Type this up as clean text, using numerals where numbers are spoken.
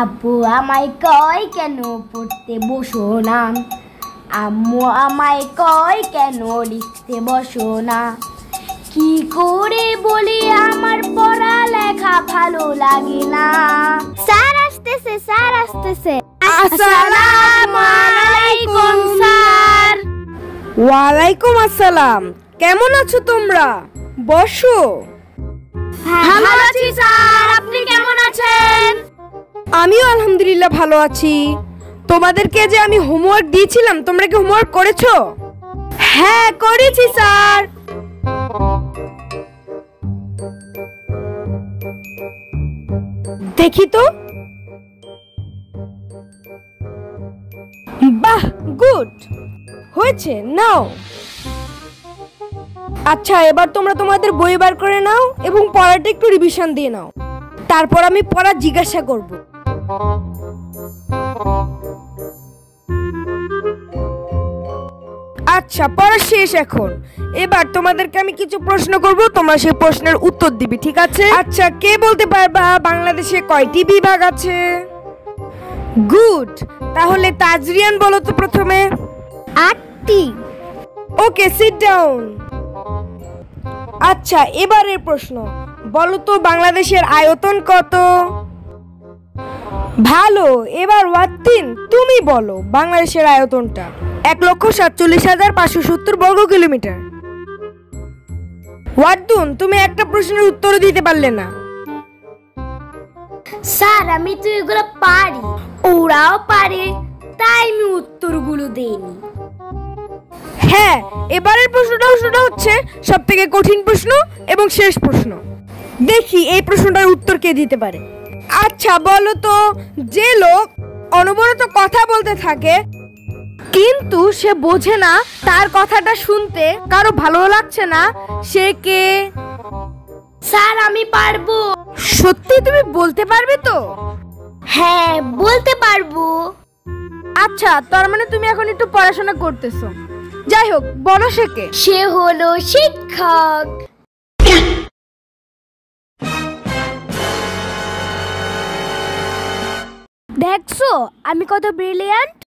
আব্বু আমায় কয় কেন পড়তে বসো না, আম্মু আমায় কয় কেন লিখতে বসো না। কি করে বলি আমার পড়ালেখা ভালো লাগে না। স্যার আসতেছে, স্যার আসতেছে। আসসালামু আলাইকুম স্যার। ওয়ালাইকুম আসসালাম। কেমন আছো তোমরা? বসো। ভালো আছি স্যার, আপনি কেমন আছেন? আমিও আলহামদুলিল্লাহ ভালো আছি। তোমাদেরকে যে আমি হোমওয়ার্ক দিয়েছিলাম, তোমরা কি হোমওয়ার্ক করেছো? হ্যাঁ করেছি স্যার। দেখি তো। বাহ, গুড হয়েছে। নাও। আচ্ছা, এবার তোমরা তোমাদের বই বার করে নাও এবং পড়াটা একটু রিভিশন দিয়ে নাও। তারপর আমি পড়া জিজ্ঞাসা করব। আচ্ছা, পড়া শেষ এখন। এবার তোমাদেরকে আমি কিছু প্রশ্ন করব, তোমরা সেই প্রশ্নের উত্তর দিবি, ঠিক আছে? আচ্ছা, কে বলতে পারবা বাংলাদেশে কয়টি বিভাগ আছে? গুড। তাহলে তাজরিয়ান বলো তো প্রথমে। 8টি। ওকে, সিট ডাউন। আচ্ছা, এবারের প্রশ্ন বলো তো বাংলাদেশের আয়তন কত? ভালো। এবার ওয়াত্তিন, তুমি বলো বাংলাদেশের আয়তনটা। 1,47,570 বর্গ কিলোমিটার। ওয়াদ্দুন, তুমি একটা প্রশ্নের উত্তর দিতে পারলে না। স্যার আমি তো এগুলো পারি, ওরাও পারে, তাই আমি উত্তরগুলো দেইনি। হ্যাঁ, এবারের প্রশ্নটা হচ্ছে সব থেকে কঠিন প্রশ্ন এবং শেষ প্রশ্ন। দেখি এই প্রশ্নটার উত্তর কে দিতে পারে। আচ্ছা বলো তো, যে লোক অনবরত কথা বলতে থাকে কিন্তু সে বোঝে না তার কথাটা শুনতে কারো ভালো লাগছে না, সে কে? স্যার আমি পারবো। সত্যি তুমি বলতে পারবে তো? হ্যাঁ বলতে পারবো। আচ্ছা, তার মানে তুমি এখন একটু পড়াশোনা করতেছো। যাই হোক, বলো সে কে? সে হলো শিক্ষক। দেখছো আমি কত ব্রিলিয়ান্ট।